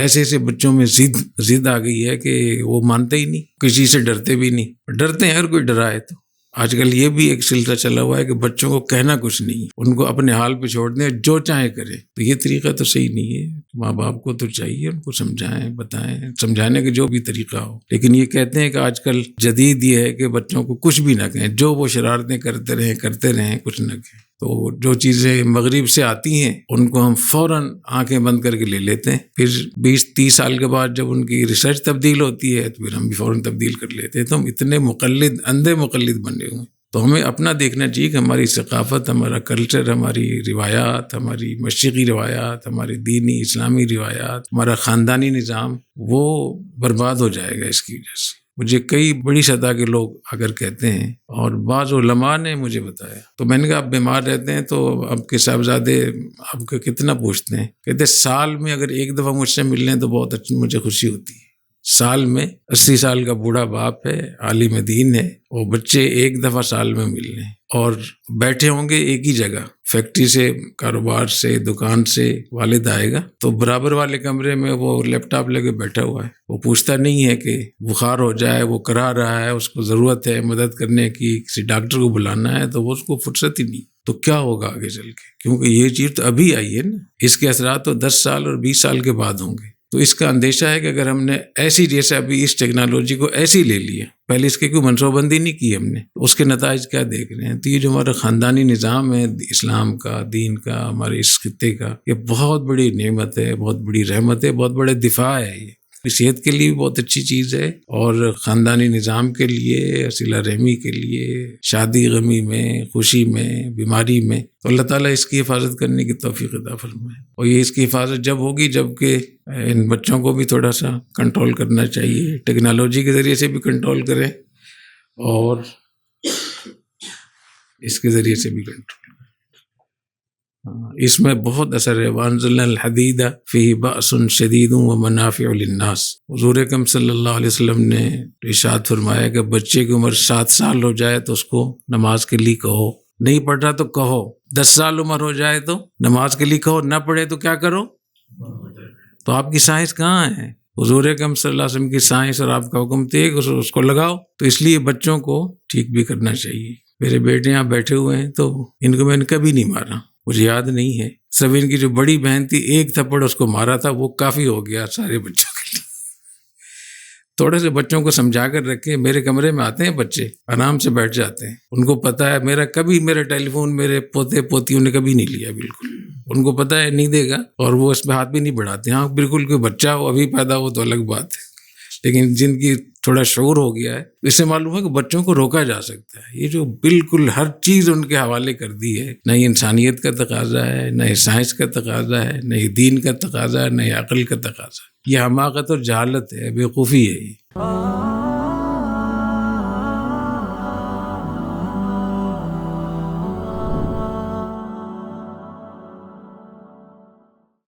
ایسے ایسے بچوں میں ضد آ گئی ہے کہ وہ مانتے ہی نہیں، کسی سے ڈرتے بھی نہیں، ڈرتے ہیں اگر کوئی ڈرائے تو۔ آج کل یہ بھی ایک سلسلہ چلا ہوا ہے کہ بچوں کو کہنا کچھ نہیں، ان کو اپنے حال پہ چھوڑ دیں، جو چاہے کریں۔ تو یہ طریقہ تو صحیح نہیں ہے۔ ماں باپ کو تو چاہیے ان کو سمجھائیں، بتائیں، سمجھانے کے جو بھی طریقہ ہو۔ لیکن یہ کہتے ہیں کہ آج کل جدید یہ ہے کہ بچوں کو کچھ بھی نہ کہیں، جو وہ شرارتیں کرتے رہیں، کچھ نہ کہیں۔ تو جو چیزیں مغرب سے آتی ہیں ان کو ہم فوراً آنکھیں بند کر کے لے لیتے ہیں، پھر 20-30 سال کے بعد جب ان کی ریسرچ تبدیل ہوتی ہے تو پھر ہم بھی فوراً تبدیل کر لیتے ہیں۔ تو ہم اتنے اندھے مقلد بنے ہوئے ہیں۔ تو ہمیں اپنا دیکھنا چاہیے کہ ہماری ثقافت، ہمارا کلچر، ہماری روایات، ہماری مشرقی روایات، ہماری دینی اسلامی روایات، ہمارا خاندانی نظام وہ برباد ہو جائے گا اس کی وجہ سے۔ مجھے کئی بڑی سطح کے لوگ اگر کہتے ہیں، اور بعض علماء نے مجھے بتایا، تو میں نے کہا آپ بیمار رہتے ہیں تو آپ کے صاحبزادے آپ کو کتنا پوچھتے ہیں؟ کہتے سال میں اگر ایک دفعہ مجھ سے مل لیں تو بہت اچھی مجھے خوشی ہوتی ہے۔ سال میں 80 سال کا بوڑھا باپ ہے، عالم دین ہے، وہ بچے ایک دفعہ سال میں مل لیں اور بیٹھے ہوں گے ایک ہی جگہ، فیکٹری سے، کاروبار سے، دکان سے والد آئے گا تو برابر والے کمرے میں وہ لیپ ٹاپ لے کے بیٹھا ہوا ہے، وہ پوچھتا نہیں ہے کہ بخار ہو جائے، وہ کرا رہا ہے، اس کو ضرورت ہے مدد کرنے کی، کسی ڈاکٹر کو بلانا ہے، تو وہ اس کو فرصت ہی نہیں۔ تو کیا ہوگا آگے چل کے؟ کیونکہ یہ چیز تو ابھی آئی ہے نا، اس کے اثرات تو 10 سال اور 20 سال کے بعد ہوں گے۔ تو اس کا اندیشہ ہے کہ اگر ہم نے ایسی، جیسے ابھی اس ٹیکنالوجی کو ایسی لے لیا، پہلے اس کی کوئی منصوبہ بندی نہیں کی ہم نے، تو اس کے نتائج کیا دیکھ رہے ہیں۔ تو یہ جو ہمارا خاندانی نظام ہے اسلام کا، دین کا، ہمارے اس خطے کا، یہ بہت بڑی نعمت ہے، بہت بڑی رحمت ہے، بہت بڑے دفاع ہے۔ یہ صحت کے لیے بھی بہت اچھی چیز ہے، اور خاندانی نظام کے لیے، صلہ رحمی کے لیے، شادی غمی میں، خوشی میں، بیماری میں، تو اللہ تعالیٰ اس کی حفاظت کرنے کی توفیق عطا فرمائے۔ اور یہ اس کی حفاظت جب ہوگی جب کہ ان بچوں کو بھی تھوڑا سا کنٹرول کرنا چاہیے، ٹیکنالوجی کے ذریعے سے بھی کنٹرول کریں اور اس کے ذریعے سے بھی کنٹرول۔ اس میں بہت اثر ہے۔ وَأَنزَلْنَا الْحَدِيدَ فِيهِ بَأْسٌ شَدِيدٌ وَمَنَافِعُ لِلنَّاسِ۔ حضور اکرم صلی اللہ علیہ وسلم نے ارشاد فرمایا کہ بچے کی عمر 7 سال ہو جائے تو اس کو نماز کے لیے کہو، نہیں پڑھ رہا تو کہو۔ 10 سال عمر ہو جائے تو نماز کے لیے کہو، نہ پڑھے تو کیا کرو؟ تو آپ کی سائنس کہاں ہے؟ حضور اکرم صلی اللہ علیہ وسلم کی سائنس اور آپ کا حکم تھے کہ اس کو لگاؤ۔ تو اس لیے بچوں کو ٹھیک بھی کرنا چاہیے۔ میرے بیٹے یہاں بیٹھے ہوئے ہیں تو ان کو میں نے کبھی نہیں مارا، مجھے یاد نہیں ہے۔ سب ان کی جو بڑی بہن تھی، ایک تھپڑ اس کو مارا تھا، وہ کافی ہو گیا سارے بچوں کے لیے۔ تھوڑے سے بچوں کو سمجھا کر رکھیں۔ میرے کمرے میں آتے ہیں بچے، آرام سے بیٹھ جاتے ہیں، ان کو پتہ ہے میرا ٹیلی فون میرے پوتے پوتیوں نے کبھی نہیں لیا، بالکل ان کو پتہ ہے نہیں دے گا، اور وہ اس پہ ہاتھ بھی نہیں بڑھاتے۔ ہاں بالکل، کوئی بچہ ہو ابھی پیدا ہو تو الگ بات ہے، لیکن جن کی تھوڑا شعور ہو گیا ہے، اس سے معلوم ہے کہ بچوں کو روکا جا سکتا ہے۔ یہ جو بالکل ہر چیز ان کے حوالے کر دی ہے، نہ ہی انسانیت کا تقاضا ہے، نہ ہی سائنس کا تقاضا ہے، نہ ہی دین کا تقاضا ہے، نہ ہی عقل کا تقاضا ہے۔ یہ حماقت اور جہالت ہے، بیوقوفی ہے یہ۔